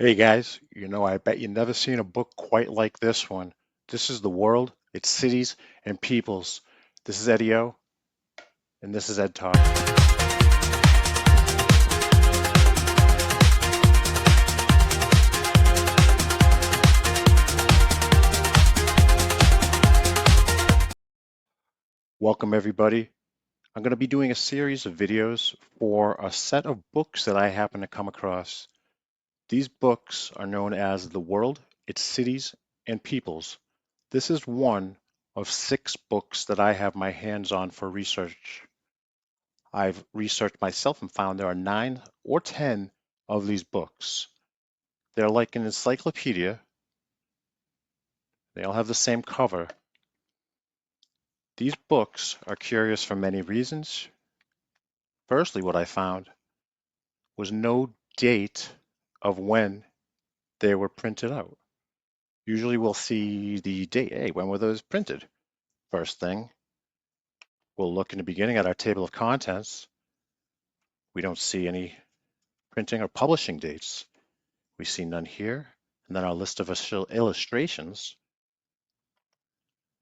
Hey guys, I bet you never seen a book quite like this one. This is the world, its cities, and peoples. This is Eddie O, and this is Ed Talk. Welcome everybody. I'm going to be doing a series of videos for a set of books that I happen to come across. These books are known as The World, Its Cities, and Peoples. This is one of 6 books that I have my hands on for research. I've researched myself and found there are 9 or 10 of these books. They're like an encyclopedia. They all have the same cover. These books are curious for many reasons. Firstly, what I found was no date of when they were printed out. Usually we'll see the date. Hey, when were those printed? First thing, we'll look in the beginning at our table of contents. We don't see any printing or publishing dates. We see none here. And then our list of illustrations,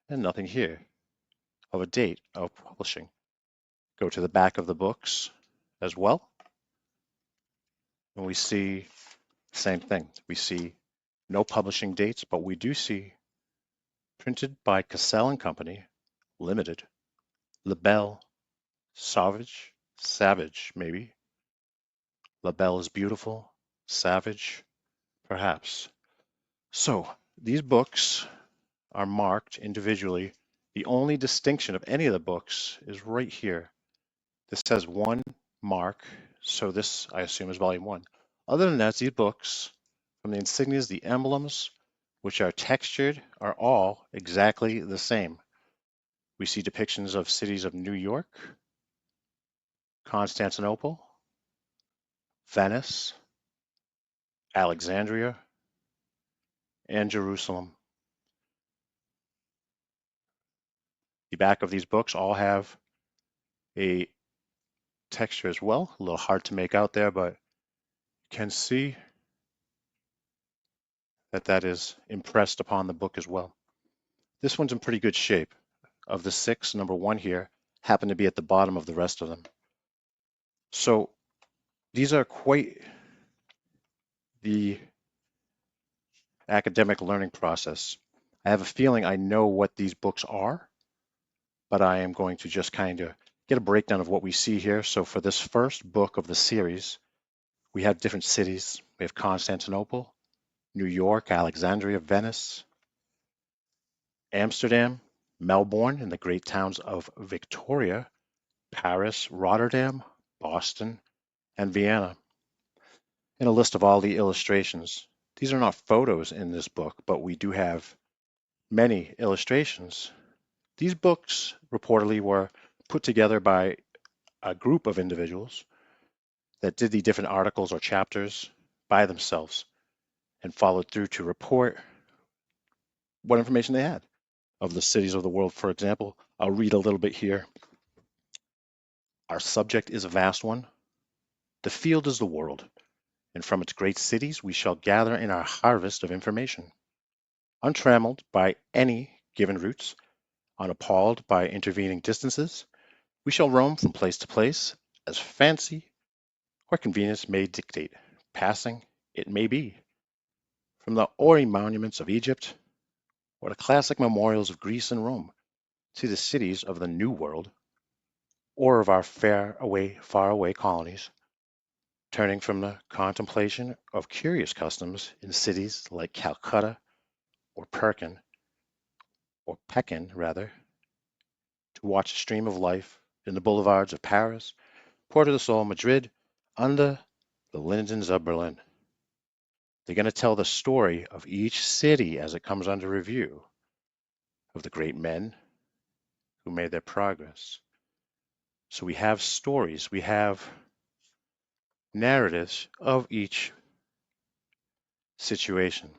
and nothing here of a date of publishing. Go to the back of the books as well, and we see the same thing. We see no publishing dates, but we do see printed by Cassell and Company, Limited, Labelle, Savage, maybe. Labelle is beautiful, Savage, perhaps. So these books are marked individually. The only distinction of any of the books is right here. This has one mark, so this, I assume, is volume 1. Other than that, these books, from the insignias, the emblems, which are textured, are all exactly the same. We see depictions of cities of New York, Constantinople, Venice, Alexandria, and Jerusalem. The back of these books all have a texture as well. A little hard to make out there, but you can see that is impressed upon the book as well. This one's in pretty good shape. Of the 6, number 1 here happen to be at the bottom of the rest of them. So these are quite the academic learning process. I have a feeling I know what these books are, but I am going to just kind of get a breakdown of what we see here. So for this first book of the series, we have different cities. We have Constantinople, New York, Alexandria, Venice, Amsterdam, Melbourne, and the great towns of Victoria, Paris, Rotterdam, Boston, and Vienna, and a list of all the illustrations. These are not photos in this book, but we do have many illustrations. These books reportedly were put together by a group of individuals that did the different articles or chapters by themselves and followed through to report what information they had of the cities of the world. For example, I'll read a little bit here. Our subject is a vast one. The field is the world, and from its great cities we shall gather in our harvest of information. Untrammeled by any given routes, unappalled by intervening distances, we shall roam from place to place as fancy or convenience may dictate, passing, it may be, from the hoary monuments of Egypt or the classic memorials of Greece and Rome to the cities of the New World or of our far away colonies, turning from the contemplation of curious customs in cities like Calcutta or Pekin rather, to watch the stream of life in the boulevards of Paris, Port of the Sol, Madrid, under the lindens of Berlin. They're going to tell the story of each city as it comes under review, of the great men who made their progress. So we have stories, we have narratives of each situation.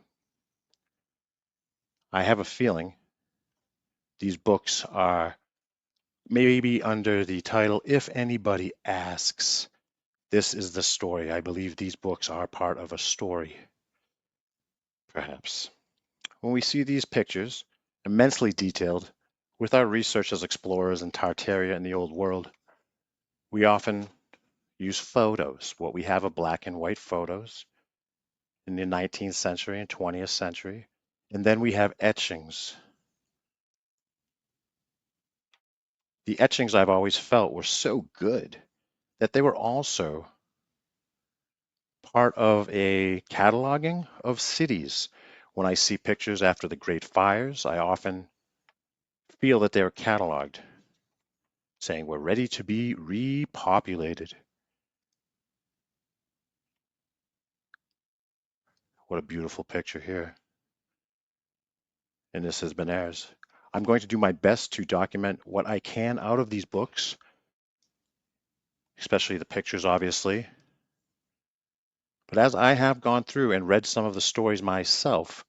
I have a feeling these books are maybe under the title, If Anybody Asks. This is the story. I believe these books are part of a story. perhaps. When we see these pictures, immensely detailed, with our research as explorers in Tartaria and the Old World, we often use photos. What we have are black and white photos in the 19th century and 20th century. And then we have etchings. The etchings I've always felt were so good that they were also part of a cataloging of cities. When I see pictures after the Great Fires, I often feel that they're cataloged, saying we're ready to be repopulated. What a beautiful picture here. And this has been theirs. I'm going to do my best to document what I can out of these books, especially the pictures, obviously. But as I have gone through and read some of the stories myself,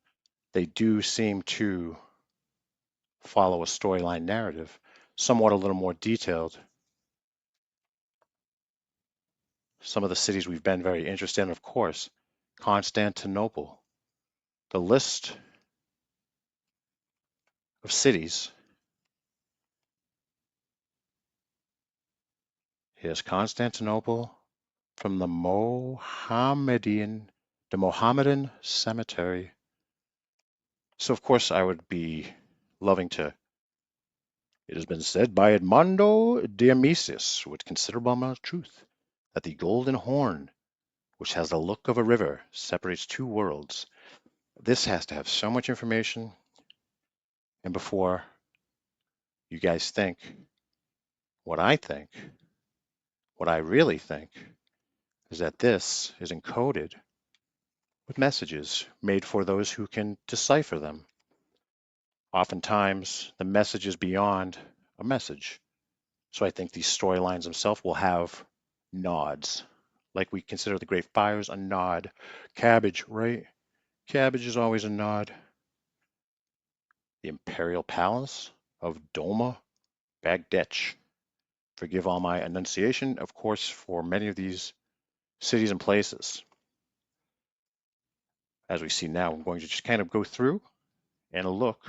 they do seem to follow a storyline narrative, somewhat a little more detailed. Some of the cities we've been very interested in, of course, Constantinople. The list of cities. Here's Constantinople from the Mohammedan cemetery. So of course I would be loving to. It has been said by Edmondo de Amicis with considerable amount of truth that the Golden Horn, which has the look of a river, separates two worlds. This has to have so much information. And before you guys think what I think, what I really think is that this is encoded with messages made for those who can decipher them. Oftentimes, the message is beyond a message. So I think these storylines themselves will have nods. Like we consider the Great Fires a nod. Cabbage, right? Cabbage is always a nod. The Imperial Palace of Doma, Bagdech. Forgive all my enunciation, of course, for many of these cities and places. As we see now, I'm going to just kind of go through and look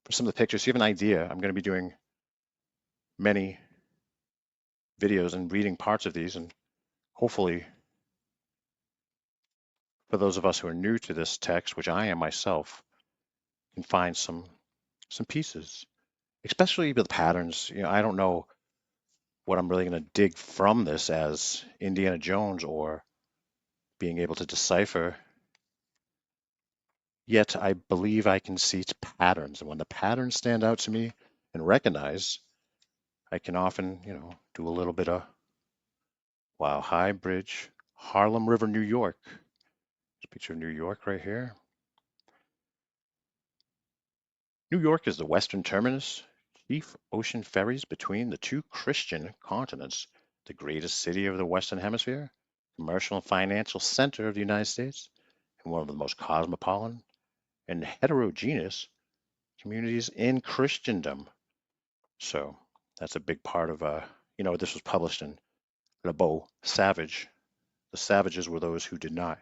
for some of the pictures. So you have an idea. I'm going to be doing many videos and reading parts of these, and hopefully for those of us who are new to this text, which I am myself, can find some pieces, especially with patterns. I don't know what I'm really going to dig from this as Indiana Jones or being able to decipher. Yet I believe I can see patterns, and when the patterns stand out to me and recognize, I can often, do a little bit of wow, High Bridge, Harlem River, New York. There's a picture of New York right here. New York is the western terminus, chief ocean ferries between the two Christian continents, the greatest city of the Western Hemisphere, commercial and financial center of the United States, and one of the most cosmopolitan and heterogeneous communities in Christendom. So that's a big part of, this was published in Le Beau Savage. The savages were those who did not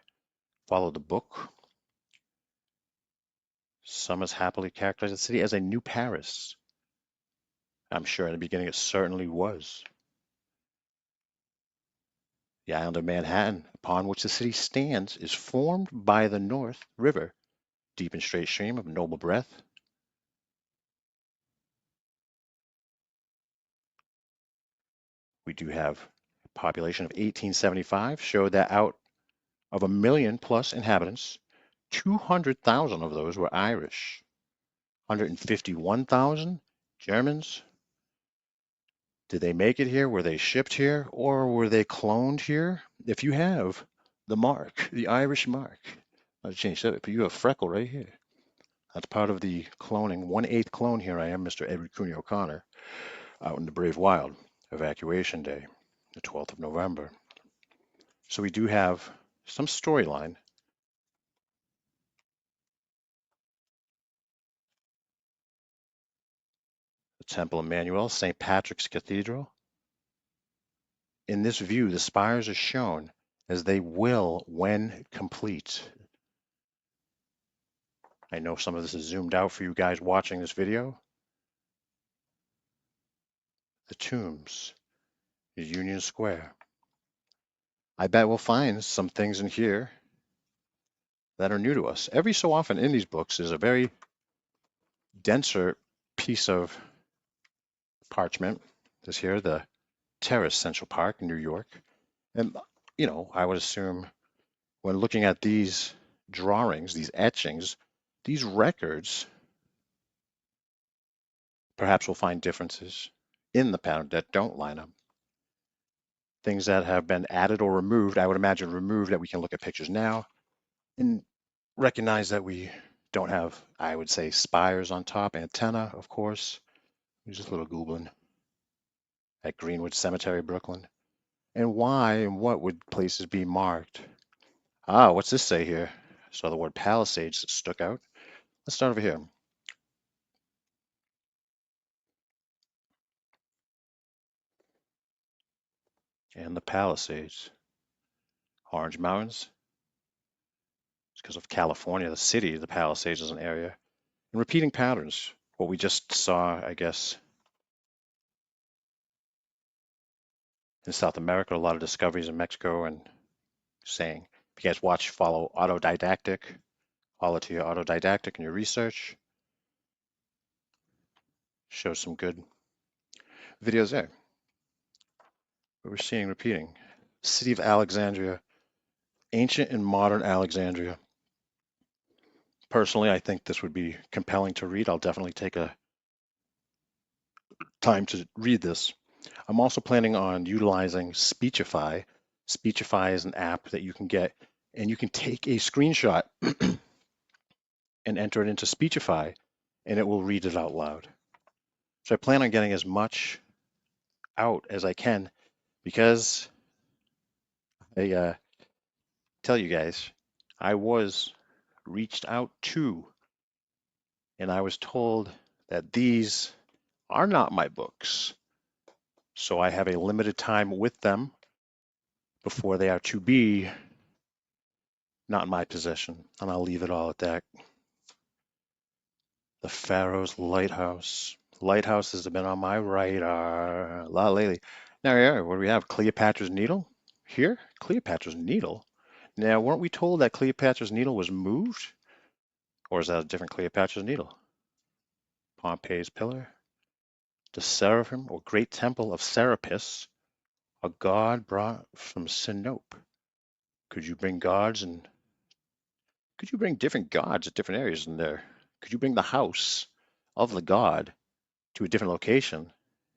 follow the book. Some has happily characterized the city as a new Paris. I'm sure in the beginning it certainly was. The island of Manhattan, upon which the city stands, is formed by the North River, deep and straight stream of noble breadth. We do have a population of 1875, showed that out of 1 million plus inhabitants, 200,000 of those were Irish, 151,000 Germans. Did they make it here? Were they shipped here? Or were they cloned here? If you have the mark, the Irish mark, I'll change that, but you have freckle right here. That's part of the cloning. 1/8 clone here I am, Mr. Edward Cooney O'Connor, out in the brave wild. Evacuation day, the 12th of November. So we do have some storyline. The Temple Emmanuel, St. Patrick's Cathedral. In this view, the spires are shown as they will when complete. I know some of this is zoomed out for you guys watching this video. The tombs, Union Square. I bet we'll find some things in here that are new to us. Every so often in these books is a very denser piece of parchment. This here, the Terrace Central Park in New York. And, I would assume when looking at these drawings, these etchings, these records, perhaps we'll find differences in the pattern that don't line up. Things that have been added or removed, I would imagine removed, that we can look at pictures now and recognize that we don't have, I would say, spires on top, antenna, of course. Just a little Googling at Greenwood Cemetery, Brooklyn. And why and what would places be marked? Ah, what's this say here? I saw the word Palisades that stuck out. Let's start over here. And the Palisades. Orange Mountains. It's because of California, the city, the Palisades is an area. And repeating patterns. What we just saw, I guess, in South America, a lot of discoveries in Mexico and saying, if you guys follow autodidactic, follow to your autodidactic in your research. Shows some good videos there. What we're seeing repeating. City of Alexandria, ancient and modern Alexandria. Personally, I think this would be compelling to read. I'll definitely take a time to read this. I'm also planning on utilizing Speechify. Speechify is an app that you can get, and you can take a screenshot and enter it into Speechify, and it will read it out loud. So I plan on getting as much out as I can because I tell you guys, I was reached out to, and I was told that these are not my books. So I have a limited time with them before they are to be not in my possession. And I'll leave it all at that. The Pharaoh's Lighthouse. Lighthouses have been on my radar a lot lately. Now, yeah, what do we have? Cleopatra's Needle? Here? Cleopatra's Needle? Now, weren't we told that Cleopatra's Needle was moved? Or is that a different Cleopatra's Needle? Pompey's Pillar? The Seraphim, or Great Temple of Serapis, a god brought from Sinope. Could you bring different gods at different areas in there? Could you bring the house of the god to a different location,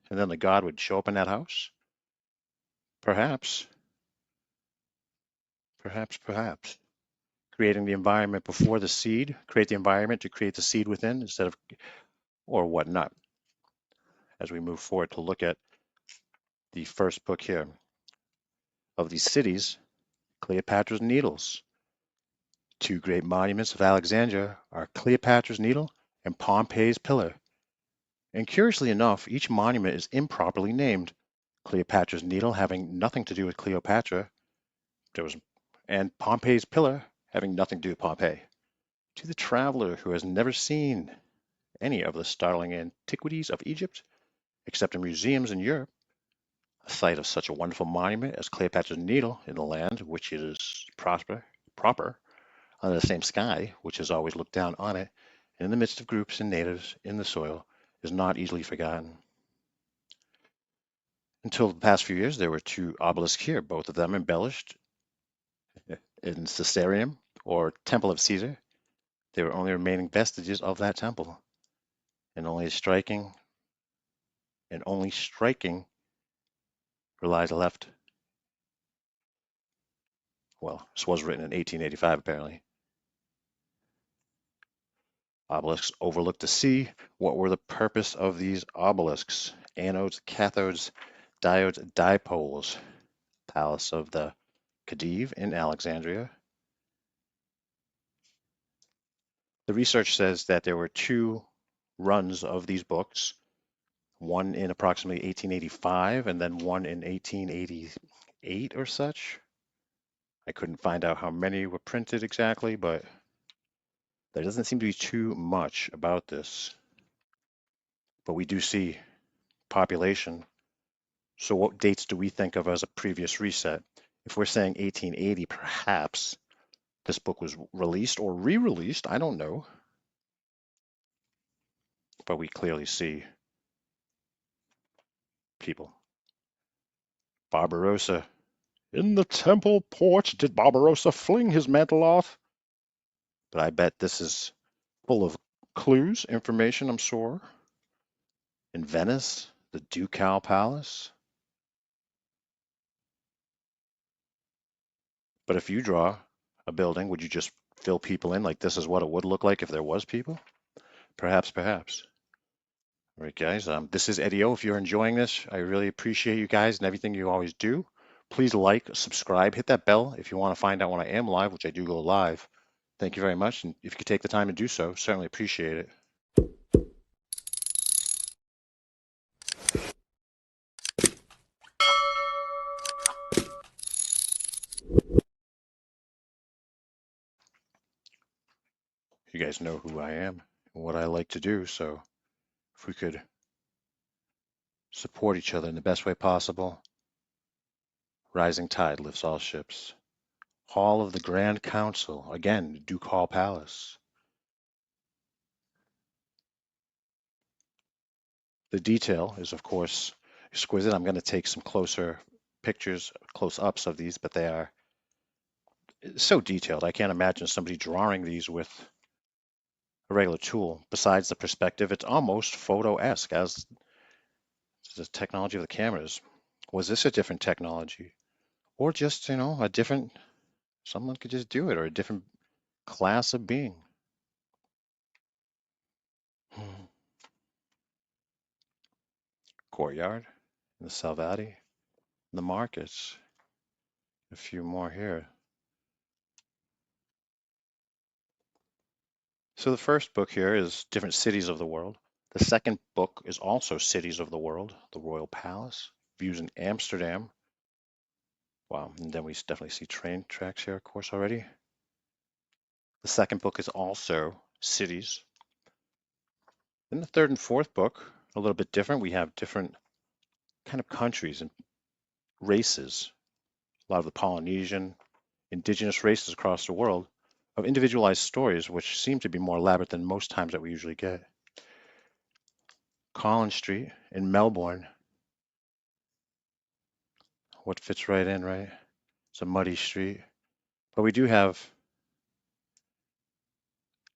and then the god would show up in that house? Perhaps, perhaps. Creating the environment before the seed, create the environment to create the seed within instead of, or whatnot. As we move forward to look at the first book here of these cities, Cleopatra's Needles. Two great monuments of Alexandria are Cleopatra's Needle and Pompey's Pillar. And curiously enough, each monument is improperly named. Cleopatra's Needle having nothing to do with Cleopatra, and Pompey's Pillar having nothing to do with Pompeii. To the traveler who has never seen any of the startling antiquities of Egypt, except in museums in Europe, a sight of such a wonderful monument as Cleopatra's Needle in the land which is proper, under the same sky, which has always looked down on it, and in the midst of groups and natives in the soil, is not easily forgotten. Until the past few years, there were two obelisks here, both of them embellished in Caesareum, or Temple of Caesar. They were only remaining vestiges of that temple, and only striking relies left. Well, this was written in 1885, apparently. Obelisks overlook the sea. What were the purpose of these obelisks? Anodes, cathodes, diodes, dipoles. Palace of the Khedive in Alexandria. The research says that there were two runs of these books, one in approximately 1885 and then one in 1888 or such. I couldn't find out how many were printed exactly, but There doesn't seem to be too much about this, but we do see population. So what dates do we think of as a previous reset? If we're saying 1880, perhaps this book was released or re-released, I don't know, but we clearly see people. Barbarossa. In the temple porch did Barbarossa fling his mantle off. But I bet this is full of clues, information, I'm sure. In Venice, the Ducal Palace. But if you draw a building, would you just fill people in like this is what it would look like if there was people? Perhaps, perhaps. All right, guys, this is Eddie O. If you're enjoying this, I really appreciate you guys and everything you always do. Please like, subscribe, hit that bell if you want to find out when I am live, which I do go live. Thank you very much. And if you could take the time to do so, certainly appreciate it. You guys know who I am and what I like to do. So if we could support each other in the best way possible, rising tide lifts all ships. Hall of the Grand Council, again, Duke Hall Palace. The detail is, of course, exquisite. I'm going to take some closer pictures, close-ups of these, but they are so detailed. I can't imagine somebody drawing these with a regular tool. Besides the perspective, it's almost photo-esque as the technology of the cameras. Was this a different technology? Or just, a different, someone could just do it, or a different class of being. Courtyard, the Salvati, the markets. A few more here. So the first book here is Different Cities of the World. The second book is also Cities of the World, the Royal Palace, views in Amsterdam. Wow, and then we definitely see train tracks here, of course, already. The second book is also cities. Then the third and fourth book, a little bit different. We have different kind of countries and races. A lot of the Polynesian, indigenous races across the world of individualized stories, which seem to be more elaborate than most times that we usually get. Collins Street in Melbourne. What fits right in, right? It's a muddy street. But we do have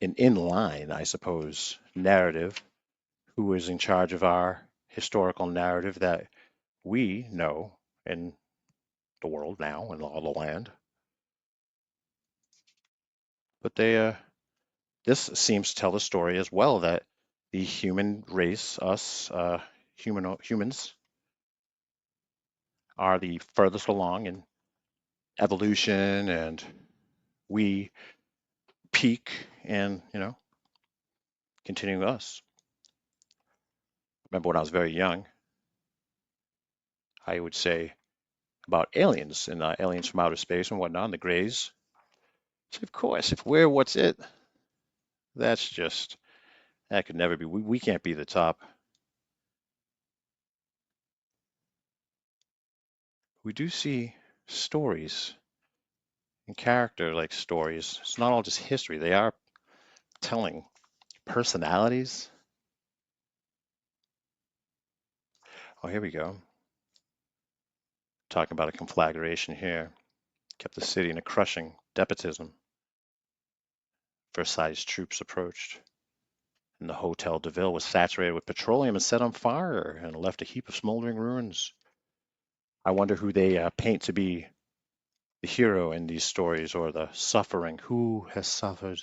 an inline, I suppose, narrative. Who is in charge of our historical narrative that we know in the world now and all the land? But this seems to tell the story as well that the human race, us humans, are the furthest along in evolution, and we peak and continue us. Remember when I was very young, I would say about aliens and aliens from outer space and whatnot, and the Greys. So of course, if we're what's it, that could never be. We can't be the top. We do see stories and character like stories. It's not all just history. They are telling personalities. Oh, here we go. Talking about a conflagration here. Kept the city in a crushing despotism. Versailles troops approached, and the Hotel de Ville was saturated with petroleum and set on fire and left a heap of smoldering ruins. I wonder who they paint to be the hero in these stories, or the suffering. Who has suffered?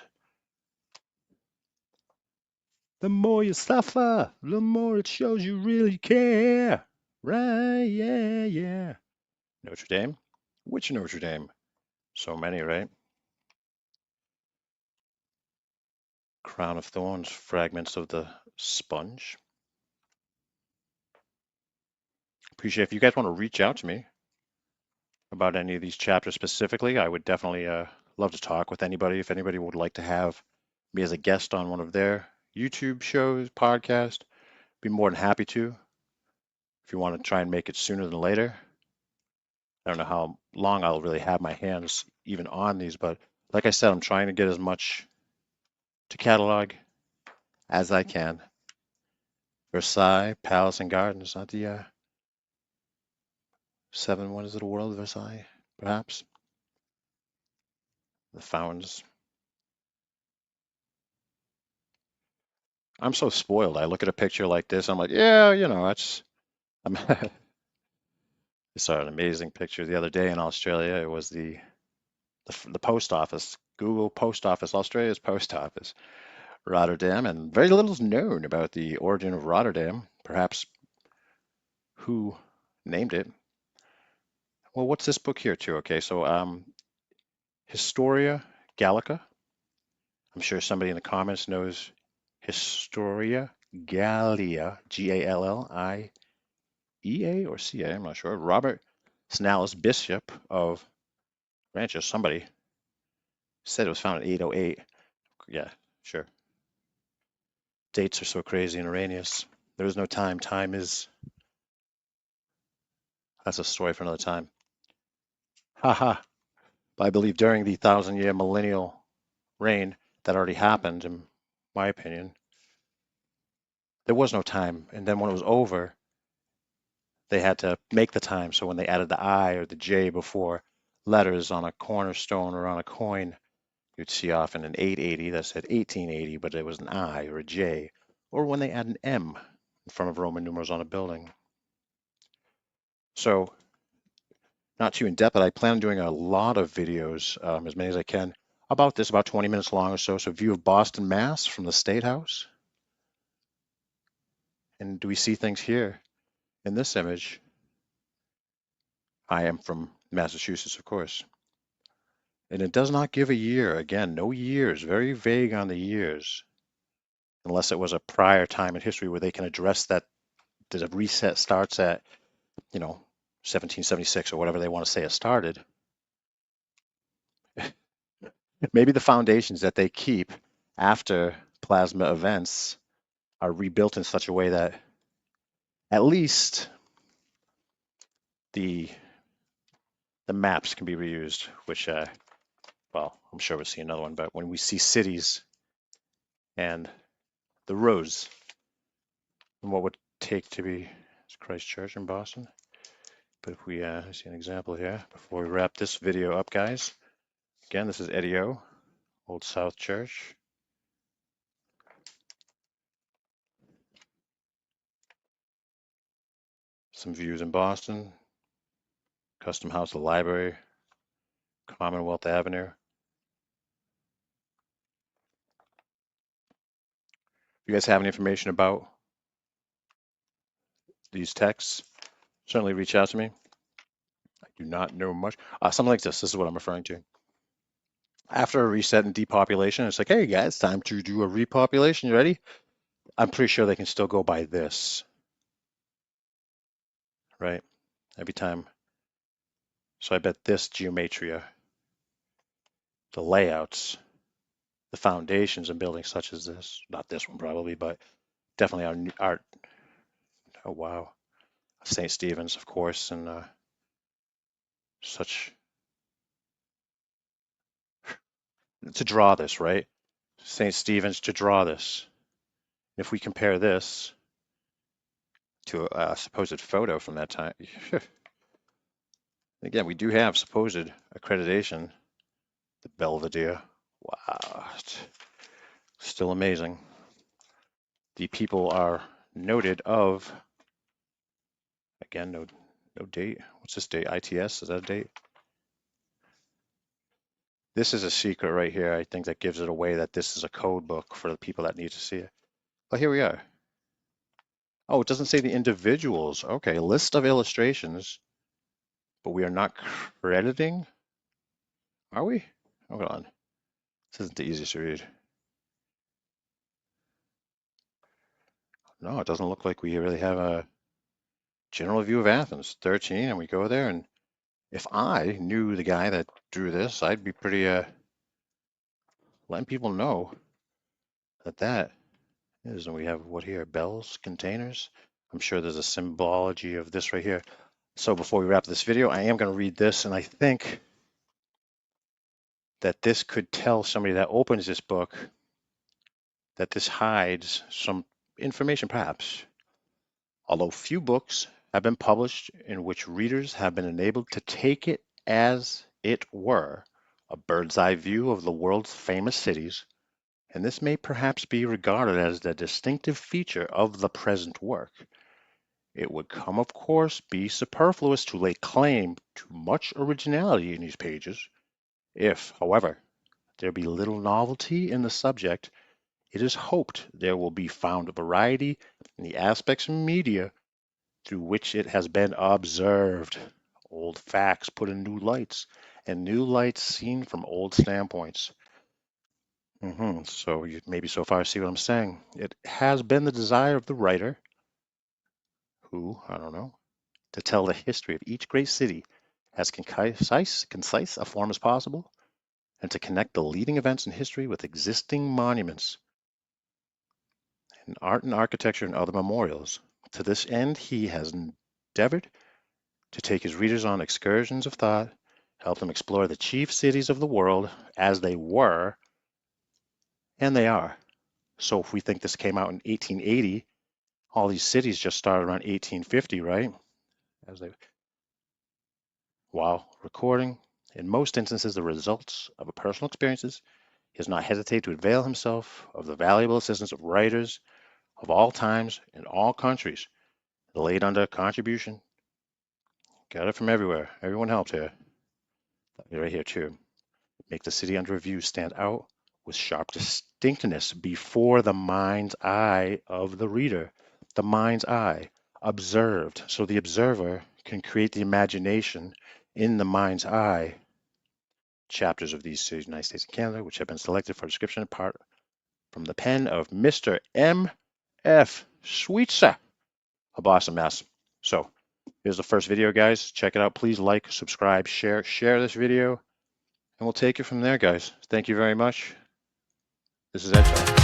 The more you suffer, the more it shows you really care. Right, yeah, yeah. Notre Dame? Which Notre Dame? So many, right? Crown of Thorns, fragments of the sponge. Appreciate if you guys want to reach out to me about any of these chapters specifically. I would definitely love to talk with anybody. If anybody would like to have me as a guest on one of their YouTube shows, podcast, be more than happy to. If you want to try and make it sooner than later, I don't know how long I'll really have my hands even on these, but like I said, I'm trying to get as much to catalog as I can. Versailles, Palace and Gardens, not the seven wonders of the world, Versailles, perhaps. The fountains. I'm so spoiled. I look at a picture like this, I'm like, yeah, that's. I'm, I saw an amazing picture the other day in Australia. It was the post office, Google Post Office, Australia's post office, Rotterdam, and very little is known about the origin of Rotterdam. Perhaps who named it. Well, what's this book here too? Okay, so Historia Gallica. I'm sure somebody in the comments knows Historia Gallia, Gallia or CA, I'm not sure. Robert Snellis, Bishop of Ranches. Somebody said it was founded in 808. Yeah, sure. Dates are so crazy and erroneous. There is no time. Time is, that's a story for another time. Haha. But I believe during the 1,000-year millennial reign that already happened, in my opinion, there was no time. And then when it was over, they had to make the time. So when they added the I or the J before letters on a cornerstone or on a coin, you'd see often an 880 that said 1880, but it was an I or a J. Or when they add an M in front of Roman numerals on a building. So not too in depth, but I plan on doing a lot of videos, as many as I can, about this, about 20 minutes long or so. So view of Boston, Mass from the State House. And do we see things here in this image? I am from Massachusetts, of course. And it does not give a year. Again, no years, very vague on the years, unless it was a prior time in history where they can address that the reset starts at, 1776 or whatever they want to say it started. Maybe the foundations that they keep after plasma events are rebuilt in such a way that at least the the maps can be reused, which well, I'm sure we'll see another one, but when we see cities and the roads and what would take to be Christchurch in Boston. But if we see an example here before we wrap this video up, guys. Again, this is Eddie O, Old South Church. Some views in Boston. Custom House, the library, Commonwealth Avenue. If you guys have any information about these texts, certainly reach out to me. I do not know much. Something like this. This is what I'm referring to. After a reset and depopulation, it's like, hey guys, time to do a repopulation. You ready? I'm pretty sure they can still go by this, right? Every time. So I bet this geometria, the layouts, the foundations in buildings such as this, not this one probably, but definitely our oh wow, St. Stephen's, of course, and such, to draw this, right? St. Stephen's to draw this. If we compare this to a supposed photo from that time, again, we do have supposed accreditation, the Belvedere. Wow, still amazing. The people are noted of, again, no date. What's this date? ITS, is that a date? This is a secret right here. I think that gives it away that this is a code book for the people that need to see it. But here we are. Oh, it doesn't say the individuals. Okay, list of illustrations, but we are not crediting. Are we? Hold on. This isn't the easiest to read. No, it doesn't look like we really have a general view of Athens. 13, and we go there, and if I knew the guy that drew this, I'd be pretty letting people know that is, and we have what here? Bells, containers. I'm sure there's a symbology of this right here. So before we wrap this video, I am going to read this, and I think that this could tell somebody that opens this book that this hides some information, perhaps. Although few books have been published in which readers have been enabled to take it as it were, a bird's eye view of the world's famous cities, and this may perhaps be regarded as the distinctive feature of the present work. It would of course, be superfluous to lay claim to much originality in these pages. If, however, there be little novelty in the subject, it is hoped there will be found a variety in the aspects of media through which it has been observed. Old facts put in new lights, and new lights seen from old standpoints. So you maybe so far see what I'm saying. It has been the desire of the writer, who, I don't know, to tell the history of each great city as concise a form as possible, and to connect the leading events in history with existing monuments in art and architecture and other memorials. To this end, he has endeavored to take his readers on excursions of thought, help them explore the chief cities of the world as they were and they are. So if we think this came out in 1880, all these cities just started around 1850, right? While recording, in most instances, the results of a personal experiences, he has not hesitated to avail himself of the valuable assistance of writers of all times in all countries, laid under contribution. Got it from everywhere. Everyone helped here. Right here too. Make the city under review stand out with sharp distinctness before the mind's eye of the reader. The mind's eye, observed, so the observer can create the imagination in the mind's eye. Chapters of these cities, United States and Canada, which have been selected for description, apart from the pen of Mr. M.F. Sweetser of Boston, Mass. So here's the first video, guys. Check it out. Please like, subscribe, share this video, and we'll take it from there, guys. Thank you very much. This is Ed Talk.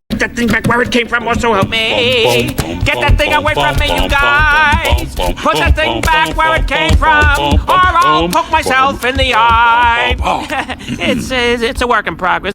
Get that thing back where it came from, or so help me. Get that thing away from me, you guys. Put that thing back where it came from, or I'll poke myself in the eye. It's a work in progress.